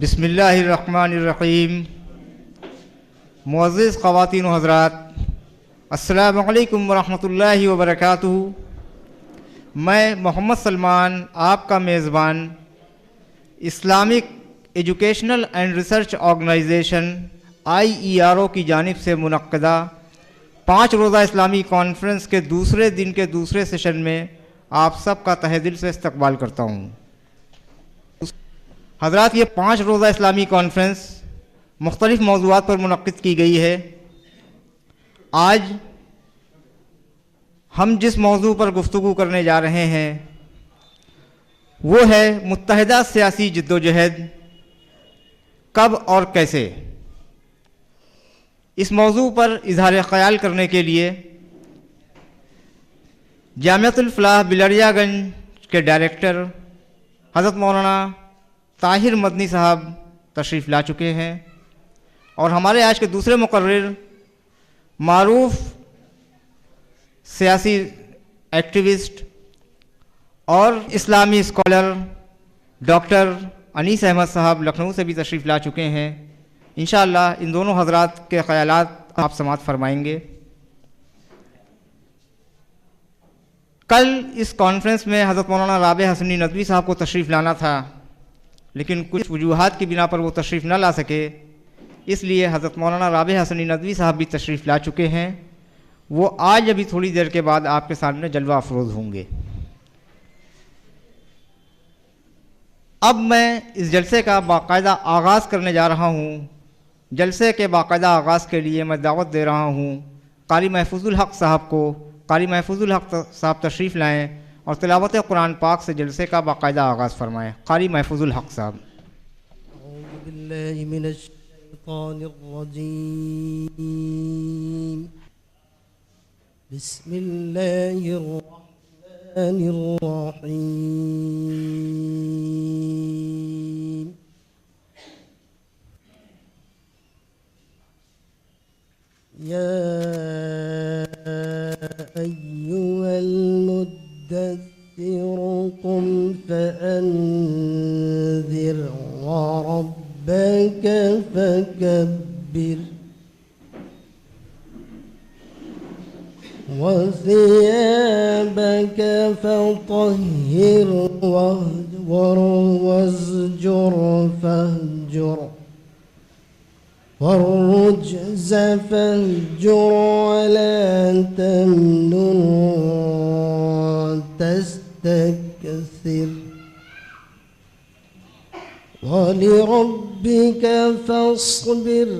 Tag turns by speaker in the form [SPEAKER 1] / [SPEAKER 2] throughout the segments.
[SPEAKER 1] بسم اللہ الرحمن الرحیم۔ معزز خواتین و حضرات، السلام علیکم ورحمۃ اللہ وبرکاتہ۔ میں محمد سلمان، آپ کا میزبان، Islamic educational and research organization IERO کی جانب سے منعقدہ 5 روزہ اسلامی کانفرنس کے دوسرے دن کے دوسرے سیشن میں آپ سب کا تہہ دل سے استقبال کرتا ہوں۔ حضرات، یہ 5 روزہ اسلامی کانفرنس مختلف موضوعات پر منعقد کی گئی ہے۔ آج ہم جس موضوع پر گفتگو کرنے جا رہے ہیں وہ ہے متحدہ سیاسی جدوجہد، کب اور کیسے۔ اس موضوع پر اظہار خیال کرنے کے لیے جامعۃ الفلاح بلریا گنج کے ڈائریکٹر حضرت مولانا طاہر مدنی صاحب تشریف لا چکے ہیں، اور ہمارے آج کے دوسرے مقرر معروف سیاسی ایکٹیوسٹ اور اسلامی اسکالر ڈاکٹر انیس احمد صاحب لکھنؤ سے بھی تشریف لا چکے ہیں۔ انشاءاللہ ان دونوں حضرات کے خیالات آپ سماعت فرمائیں گے۔ کل اس کانفرنس میں حضرت مولانا رابع حسنی ندوی صاحب کو تشریف لانا تھا، لیکن کچھ وجوہات کی بنا پر وہ تشریف نہ لا سکے، اس لیے حضرت مولانا رابع حسنی ندوی صاحب بھی تشریف لا چکے ہیں۔ وہ آج ابھی تھوڑی دیر کے بعد آپ کے سامنے جلوہ افروز ہوں گے۔ اب میں اس جلسے کا باقاعدہ آغاز کرنے جا رہا ہوں۔ جلسے کے باقاعدہ آغاز کے لیے میں دعوت دے رہا ہوں قاری محفوظ الحق صاحب کو۔ قاری محفوظ الحق صاحب تشریف لائیں اور تلاوت قرآن پاک سے جلسے کا باقاعدہ آغاز فرمائیں۔ قاری محفوظ الحق صاحب۔
[SPEAKER 2] اعوذ باللہ من الشیطان الرجیم، بسم اللہ الرحمن الرحیم۔ یا ایھا المدثر قم فانذر وربک فکبر وثيابك فطهر والرجز فاهجر والرجز فاهجر ولا تمنن تستكثر ولربك فاصبر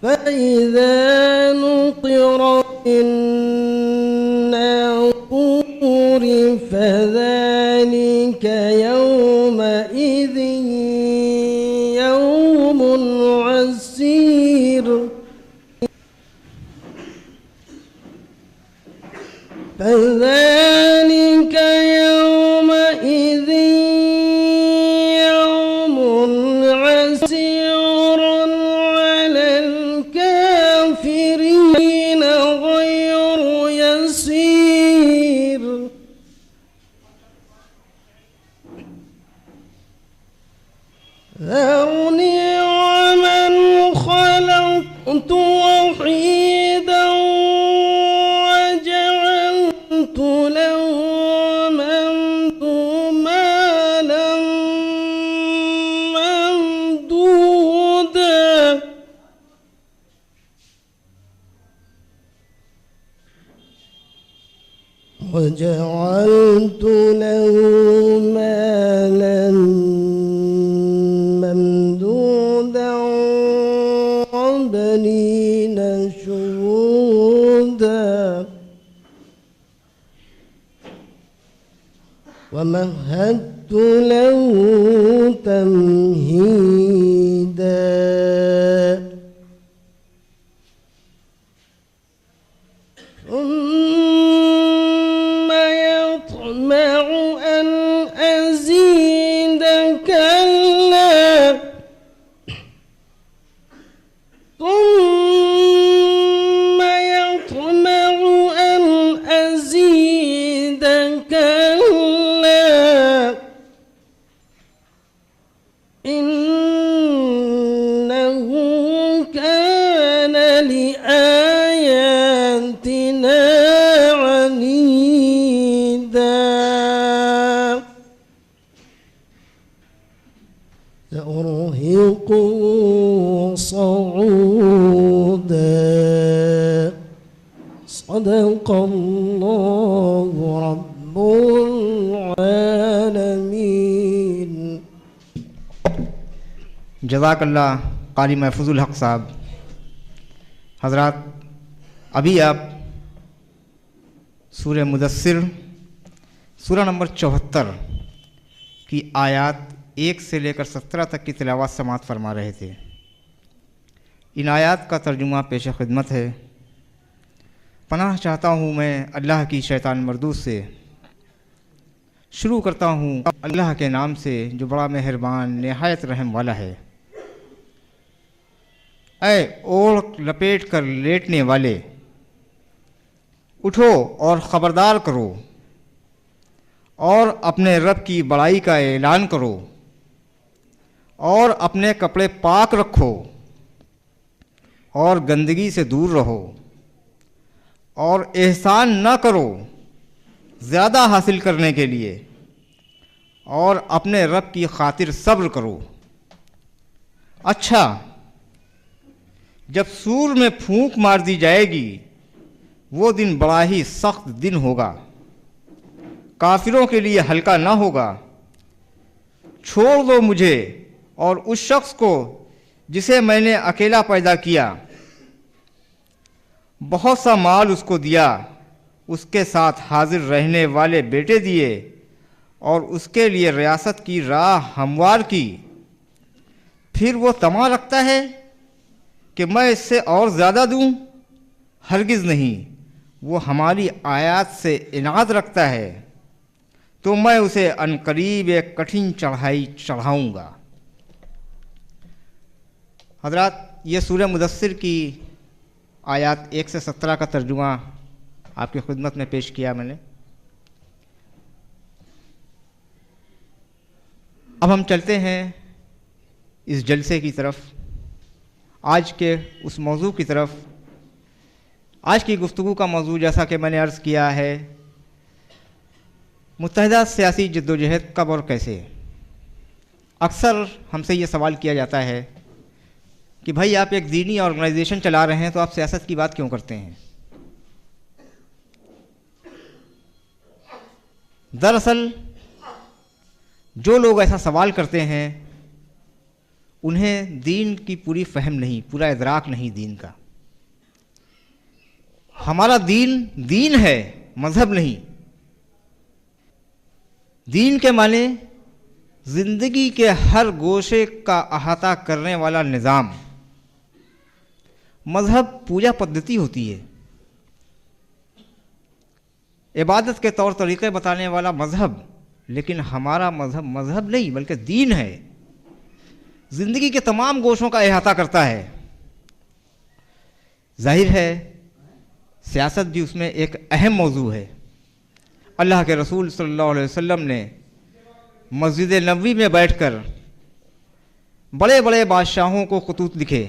[SPEAKER 2] فإذا نقر في الناقور فذلك يومئذ يوم عسير فذلك يومئذ يوم عسير على الكافرين غير يسير ذرني ومن خلقت وحيدا وجعلت له مالا ممدودا وجعلت له مالا ممدودا وبنين شهودا ومهدت له تمهيدا ثم يطمع أن أزيد كلا ثم يطمع أن أزيد كلا سأرهقه صعودا صدق الله رب العالمين.
[SPEAKER 1] جزاک اللہ قاری محفوظ الحق صاحب. حضرات، ابھی آپ سورہ مدثر سورہ نمبر 74 کی آیات 1 سے لے کر 17 تک کی تلاوت سماعت فرما رہے تھے. ان آیات کا ترجمہ پیش خدمت ہے. پناہ چاہتا ہوں میں اللہ کی شیطان مردود سے. شروع کرتا ہوں اللہ کے نام سے جو بڑا مہربان نہایت رحم والا ہے. اے اوڑھ لپیٹ کر لیٹنے والے، اٹھو اور خبردار کرو اور اپنے رب کی بڑائی کا اعلان کرو اور اپنے کپڑے پاک رکھو اور گندگی سے دور رہو اور احسان نہ کرو زیادہ حاصل کرنے کے لیے اور اپنے رب کی خاطر صبر کرو. اچھا، جب سور میں پھونک مار دی جائے گی وہ دن بڑا ہی سخت دن ہوگا، کافروں کے لیے ہلکا نہ ہوگا. چھوڑ دو مجھے اور اس شخص کو جسے میں نے اکیلا پیدا کیا، بہت سا مال اس کو دیا، اس کے ساتھ حاضر رہنے والے بیٹے دیے اور اس کے لیے ریاست کی راہ ہموار کی. پھر وہ طمع رکھتا ہے کہ میں اس سے اور زیادہ دوں. ہرگز نہیں، وہ ہماری آیات سے عناد رکھتا ہے تو میں اسے عنقریب ایک کٹھن چڑھائی چڑھاؤں گا. حضرات، یہ سورہ مدثر کی آیات 1 سے 17 کا ترجمہ آپ کی خدمت میں پیش کیا میں نے. اب ہم چلتے ہیں اس جلسے کی طرف، آج کے اس موضوع کی طرف. آج کی گفتگو کا موضوع جیسا کہ میں نے عرض کیا ہے، متحدہ سیاسی جدوجہد کب اور کیسے. اکثر ہم سے یہ سوال کیا جاتا ہے کہ بھائی آپ ایک دینی آرگنائزیشن چلا رہے ہیں تو آپ سیاست کی بات کیوں کرتے ہیں. دراصل جو لوگ ایسا سوال کرتے ہیں انہیں دین کی پوری فہم نہیں، پورا ادراک نہیں دین کا. ہمارا دین دین ہے، مذہب نہیں. دین کے معنی زندگی کے ہر گوشے کا احاطہ کرنے والا نظام. مذہب پوجا پدھتی ہوتی ہے، عبادت کے طور طریقے بتانے والا مذہب. لیکن ہمارا مذہب مذہب نہیں بلکہ دین ہے، زندگی کے تمام گوشوں کا احاطہ کرتا ہے. ظاہر ہے سیاست بھی اس میں ایک اہم موضوع ہے. اللہ کے رسول صلی اللہ علیہ وسلم نے مسجد نبوی میں بیٹھ کر بڑے بڑے بادشاہوں کو خطوط لکھے،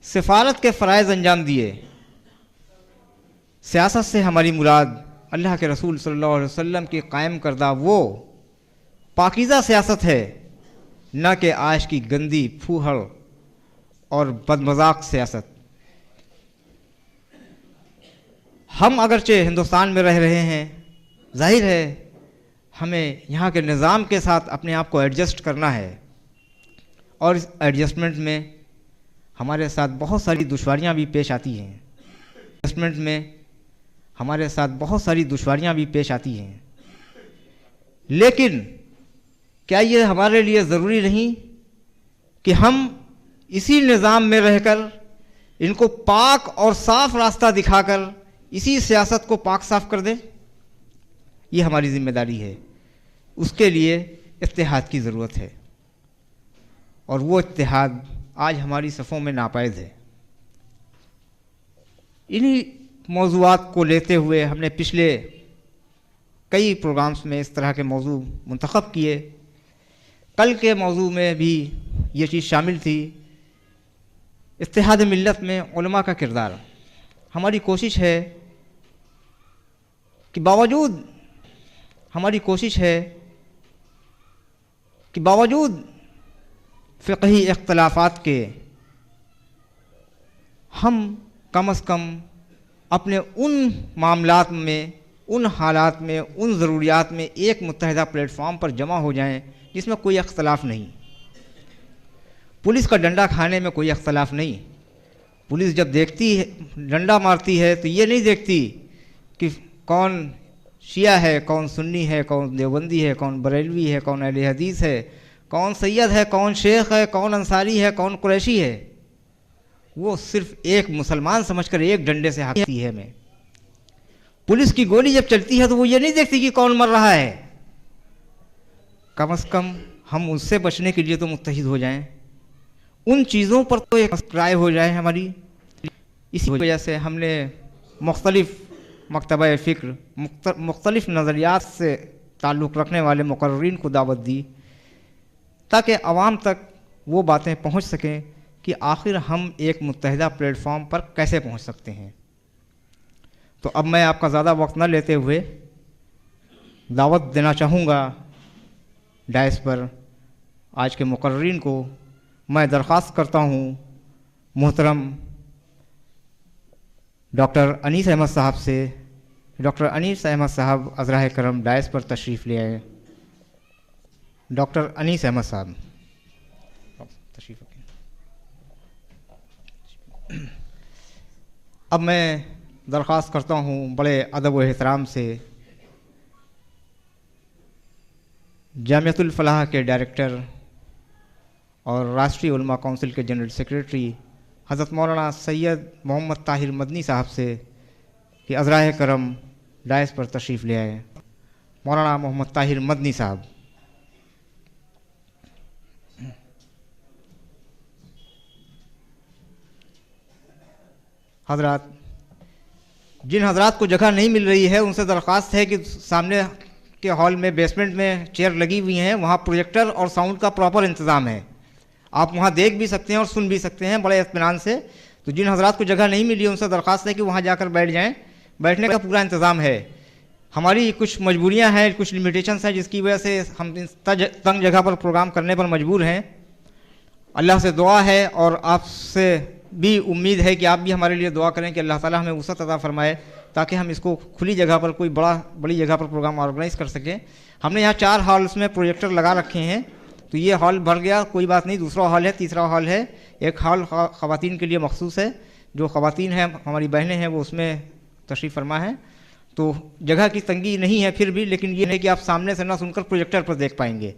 [SPEAKER 1] سفارت کے فرائض انجام دیے. سیاست سے ہماری مراد اللہ کے رسول صلی اللہ علیہ وسلم کی قائم کردہ وہ پاکیزہ سیاست ہے، نہ کہ آج کی گندی پھوہڑ اور بدمذاق سیاست. ہم اگرچہ ہندوستان میں رہ رہے ہیں، ظاہر ہے ہمیں یہاں کے نظام کے ساتھ اپنے آپ کو ایڈجسٹ کرنا ہے، اور اس ایڈجسٹمنٹ میں ہمارے ساتھ بہت ساری دشواریاں بھی پیش آتی ہیں. لیکن کیا یہ ہمارے لیے ضروری نہیں کہ ہم اسی نظام میں رہ کر ان کو پاک اور صاف راستہ دکھا کر اسی سیاست کو پاک صاف کر دیں؟ یہ ہماری ذمہ داری ہے. اس کے لیے اتحاد کی ضرورت ہے، اور وہ اتحاد آج ہماری صفوں میں ناپید ہے. انہی موضوعات کو لیتے ہوئے ہم نے پچھلے کئی پروگرامز میں اس طرح کے موضوع منتخب کیے. کل کے موضوع میں بھی یہ چیز شامل تھی، اتحاد ملت میں علماء کا کردار. ہماری کوشش ہے کہ باوجود فقہی اختلافات کے ہم کم از کم اپنے ان معاملات میں، ان حالات میں، ان ضروریات میں ایک متحدہ پلیٹ فارم پر جمع ہو جائیں جس میں کوئی اختلاف نہیں۔ پولیس کا ڈنڈا کھانے میں کوئی اختلاف نہیں۔ پولیس جب دیکھتی ہے، ڈنڈا مارتی ہے، تو یہ نہیں دیکھتی کہ کون شیعہ ہے، کون سنی ہے، کون دیوبندی ہے، کون بریلوی ہے، کون اہل حدیث ہے، کون سید ہے، کون شیخ ہے، کون انصاری ہے، کون قریشی ہے۔ وہ صرف ایک مسلمان سمجھ کر ایک ڈنڈے سے ہانکتی ہے ہمیں۔ پولیس کی گولی جب چلتی ہے تو وہ یہ نہیں دیکھتی کہ کون مر رہا ہے۔ کم از کم ہم اس سے بچنے کے لیے تو متحد ہو جائیں، ان چیزوں پر تو ایک رائے ہو جائے ہماری۔ اسی وجہ سے ہم نے مختلف مکتبہ فکر، مختلف نظریات سے تعلق رکھنے والے مقررین کو دعوت دی تاکہ عوام تک وہ باتیں پہنچ سکیں کہ آخر ہم ایک متحدہ پلیٹ فارم پر کیسے پہنچ سکتے ہیں۔ تو اب میں آپ کا زیادہ وقت نہ لیتے ہوئے دعوت دینا چاہوں گا ڈائس پر آج کے مقررین کو۔ میں درخواست کرتا ہوں محترم ڈاکٹر انیس احمد صاحب سے، ڈاکٹر انیس احمد صاحب عذرائے کرم ڈائس پر تشریف لے آئیں۔ ڈاکٹر انیس احمد صاحب تشریف رکھیں۔ اب میں درخواست کرتا ہوں بڑے ادب و احترام سے جامعۃ الفلاح کے ڈائریکٹر اور راشٹری علماء کونسل کے جنرل سیکریٹری حضرت مولانا سید محمد طاہر مدنی صاحب سے کہ عذرائے کرم ڈائس پر تشریف لے آئے۔ مولانا محمد طاہر مدنی صاحب۔ حضرات، جن حضرات کو جگہ نہیں مل رہی ہے ان سے درخواست ہے کہ سامنے کے ہال میں بیسمنٹ میں چیئر لگی ہوئی ہیں، وہاں پروجیکٹر اور ساؤنڈ کا پراپر انتظام ہے، آپ وہاں دیکھ بھی سکتے ہیں اور سن بھی سکتے ہیں بڑے اطمینان سے۔ تو جن حضرات کو جگہ نہیں ملی ان سے درخواست ہے کہ وہاں جا کر بیٹھ جائیں، بیٹھنے کا پورا انتظام ہے۔ ہماری کچھ مجبوریاں ہیں، کچھ لمیٹیشنس ہیں جس کی وجہ سے ہم تنگ جگہ پر پروگرام کرنے پر مجبور ہیں۔ اللہ سے دعا ہے اور آپ سے بھی امید ہے کہ آپ بھی ہمارے لیے دعا کریں کہ اللہ تعالیٰ ہمیں وسعت عطا فرمائے تاکہ ہم اس کو کھلی جگہ پر، کوئی بڑی جگہ پر پروگرام آرگنائز کر سکیں۔ ہم نے یہاں 4 ہالس میں پروجیکٹر لگا رکھے ہیں، تو یہ ہال بھر گیا، کوئی بات نہیں، دوسرا ہال ہے، تیسرا ہال ہے۔ ایک ہال خواتین کے لیے مخصوص ہے، جو خواتین ہیں، ہماری بہنیں ہیں، وہ اس میں تشریف فرما ہیں، تو جگہ کی تنگی نہیں ہے پھر بھی، لیکن یہ ہے کہ آپ سامنے سے نہ سن کر پروجیکٹر پر دیکھ پائیں گے۔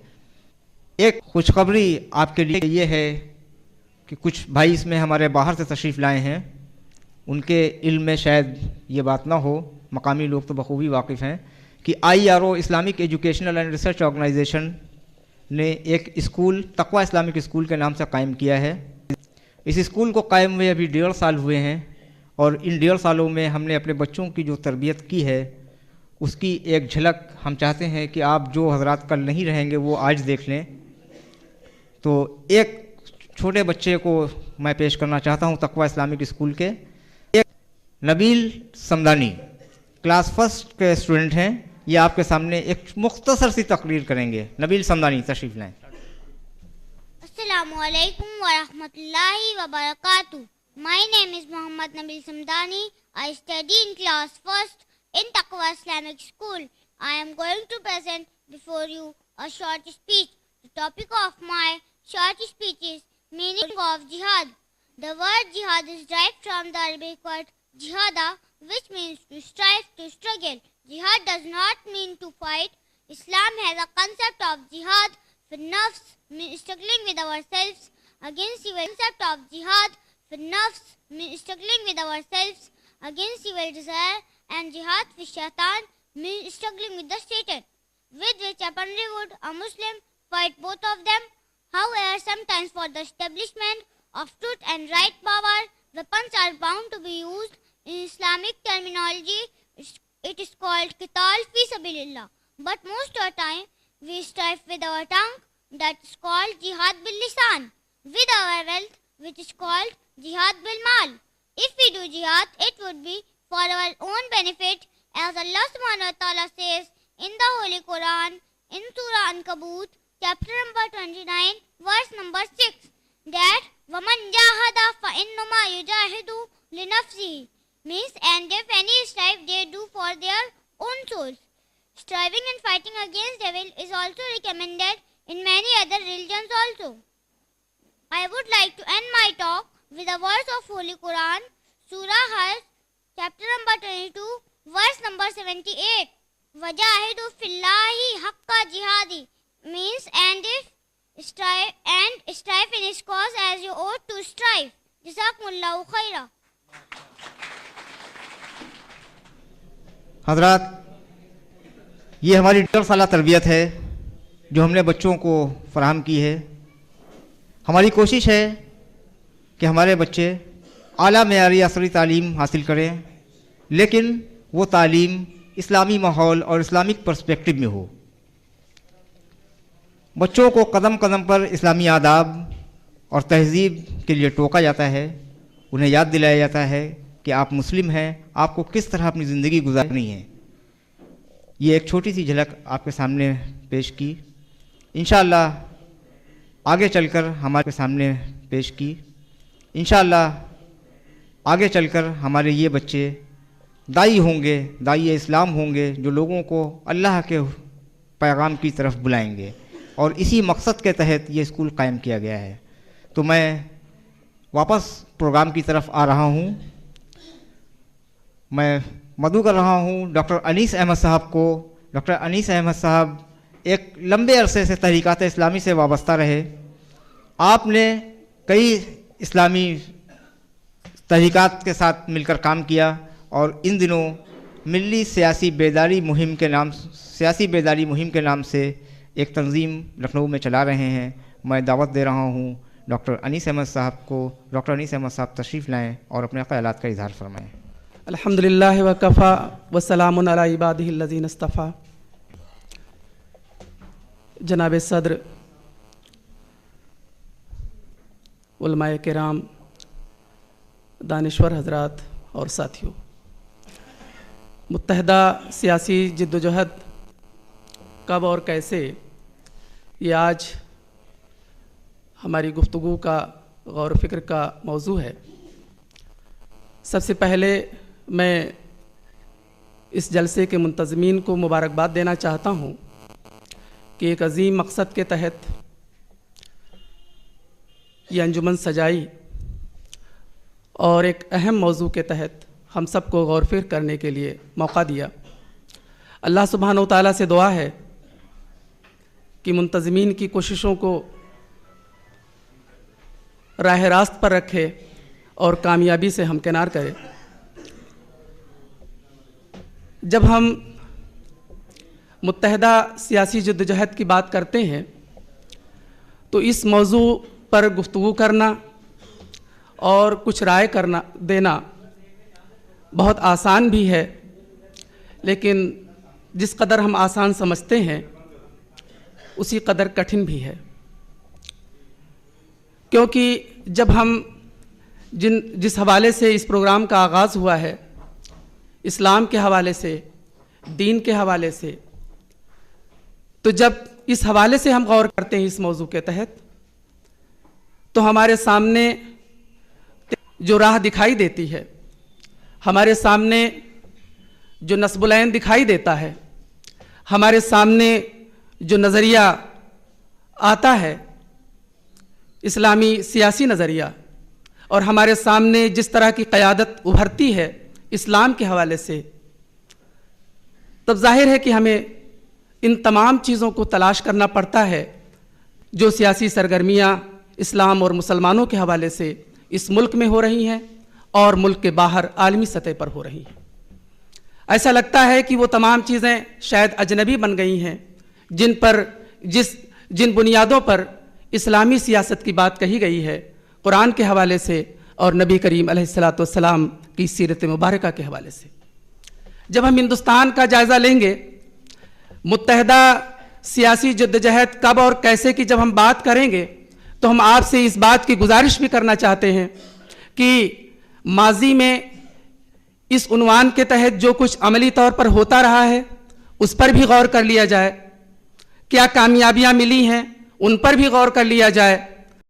[SPEAKER 1] ایک خوشخبری آپ کے لیے یہ ہے کہ کچھ بھائی اس میں ہمارے باہر سے تشریف لائے ہیں، ان کے علم میں شاید یہ بات نہ ہو، مقامی لوگ تو بخوبی واقف ہیں کہ IRO Islamic educational and research organization نے ایک اسکول تقویٰ اسلامک اسکول کے نام سے قائم کیا ہے۔ اس اسکول کو قائم ہوئے ابھی 1.5 سال ہوئے ہیں، اور ان 1.5 سالوں میں ہم نے اپنے بچوں کی جو تربیت کی ہے اس کی ایک جھلک ہم چاہتے ہیں کہ آپ جو حضرات کل نہیں رہیں گے وہ آج دیکھ لیں۔ تو ایک چھوٹے بچے کو میں پیش کرنا چاہتا ہوں تقویٰ اسلامک اسکول کے، ایک نبیل سمدانی، کلاس 1 کے اسٹوڈنٹ ہیں، یہ آپ کے سامنے ایک مختصر سی تقریر کریں گے۔ نبیل سمدانی تشریف لائیں۔
[SPEAKER 3] السلام علیکم ورحمۃ اللہ وبرکاتہ۔ My name is Muhammad Nabil Samdani. I study in class 1st in Taqwa Islamic School. I am going to present before you a short speech. The topic of my short speech is meaning of jihad. The word jihad is derived from the Arabic word jihada, which means to strive, to struggle. Jihad does not mean to fight. Islam has a concept of jihad for nafs, struggling with ourselves against evil. Concept of jihad for nafs, struggling with ourselves against evil desire, and jihad for shaitan, struggling with the Satan, with which apparently would a Muslim fight both of them. However, sometimes for the establishment of truth and right power, weapons are bound to be used. In Islamic terminology, it is called qital fi sabilillah. But most of the time, we strive with our tongue, that is called jihad bil lisan, with our wealth, which is called jihad bil mal. If we do jihad, it would be for our own benefit, as Allah subhanahu wa ta'ala says in the Holy Quran, in Surah Ankabut, chapter number 29, verse number 6, that وَمَنْ جَاهَدَ فَإِنَّمَا يُجَاهِدُ لِنَفْسِهِ means, and if any strive they do for their own souls. Striving and fighting against devil is also recommended in many other religions also. I would like to end my talk with a verse of Holy Quran, Surah Hajj, chapter number 22, verse number 78. وَجَاهِدُوا فِي اللَّهِ حَقَّ جِهَادِ means, and strive in his cause as you ought to strive. جزاکمullahu خیرا.
[SPEAKER 1] حضرات، یہ ہماری 1.5 سالہ تربیت ہے جو ہم نے بچوں کو فراہم کی ہے. ہماری کوشش ہے کہ ہمارے بچے اعلیٰ معیاری عصری تعلیم حاصل کریں، لیکن وہ تعلیم اسلامی ماحول اور اسلامک پرسپیکٹو میں ہو. بچوں کو قدم قدم پر اسلامی آداب اور تہذیب کے لیے ٹوکا جاتا ہے، انہیں یاد دلایا جاتا ہے کہ آپ مسلم ہیں، آپ کو کس طرح اپنی زندگی گزارنی ہے. یہ ایک چھوٹی سی جھلک آپ کے سامنے پیش کی. انشاءاللہ آگے چل کر ہمارے سامنے پیش کی. انشاءاللہ آگے چل کر ہمارے یہ بچے داعی ہوں گے، داعی اسلام ہوں گے، جو لوگوں کو اللہ کے پیغام کی طرف بلائیں گے، اور اسی مقصد کے تحت یہ اسکول قائم کیا گیا ہے. تو میں واپس پروگرام کی طرف آ رہا ہوں. میں مدعو کر رہا ہوں ڈاکٹر انیس احمد صاحب کو. ڈاکٹر انیس احمد صاحب ایک لمبے عرصے سے تحریکات اسلامی سے وابستہ رہے. آپ نے کئی اسلامی تحریکات کے ساتھ مل کر کام کیا، اور ان دنوں ملی سیاسی بیداری مہم کے نام سے ایک تنظیم لکھنؤ میں چلا رہے ہیں. میں دعوت دے رہا ہوں ڈاکٹر انیس احمد صاحب کو. ڈاکٹر انیس احمد صاحب تشریف لائیں اور اپنے خیالات کا اظہار فرمائیں.
[SPEAKER 4] الحمدللہ وکفا وسلام علی عبادہ الذین اصطفیٰ. جناب صدر، علماء کرام، دانشور حضرات اور ساتھیوں، متحدہ سیاسی جد و جہد کب اور کیسے، یہ آج ہماری گفتگو کا غور و فکر کا موضوع ہے. سب سے پہلے میں اس جلسے کے منتظمین کو مبارکباد دینا چاہتا ہوں کہ ایک عظیم مقصد کے تحت یہ انجمن سجائی، اور ایک اہم موضوع کے تحت ہم سب کو غور و فکر کرنے کے لیے موقع دیا. اللہ سبحانہ و تعالیٰ سے دعا ہے کہ منتظمین کی کوششوں کو راہ راست پر رکھے اور کامیابی سے ہمکنار کرے. جب ہم متحدہ سیاسی جدوجہد کی بات کرتے ہیں تو اس موضوع پر گفتگو کرنا اور کچھ رائے دینا بہت آسان بھی ہے، لیکن جس قدر ہم آسان سمجھتے ہیں اسی قدر کٹھن بھی ہے. کیونکہ جب ہم جس حوالے سے اس پروگرام کا آغاز ہوا ہے، اسلام کے حوالے سے، دین کے حوالے سے، تو جب اس حوالے سے ہم غور کرتے ہیں اس موضوع کے تحت، تو ہمارے سامنے جو راہ دکھائی دیتی ہے، ہمارے سامنے جو نصب العین دکھائی دیتا ہے، ہمارے سامنے جو نظریہ آتا ہے، اسلامی سیاسی نظریہ، اور ہمارے سامنے جس طرح کی قیادت ابھرتی ہے اسلام کے حوالے سے، تب ظاہر ہے کہ ہمیں ان تمام چیزوں کو تلاش کرنا پڑتا ہے جو سیاسی سرگرمیاں اسلام اور مسلمانوں کے حوالے سے اس ملک میں ہو رہی ہیں اور ملک کے باہر عالمی سطح پر ہو رہی ہیں. ایسا لگتا ہے کہ وہ تمام چیزیں شاید اجنبی بن گئی ہیں جن بنیادوں پر اسلامی سیاست کی بات کہی گئی ہے قرآن کے حوالے سے اور نبی کریم علیہ الصلاۃ والسلام کی سیرت مبارکہ کے حوالے سے. جب ہم ہندوستان کا جائزہ لیں گے، متحدہ سیاسی جدوجہد کب اور کیسے کی جب ہم بات کریں گے، تو ہم آپ سے اس بات کی گزارش بھی کرنا چاہتے ہیں کہ ماضی میں اس عنوان کے تحت جو کچھ عملی طور پر ہوتا رہا ہے اس پر بھی غور کر لیا جائے کیا کامیابیاں ملی ہیں ان پر بھی غور کر لیا جائے.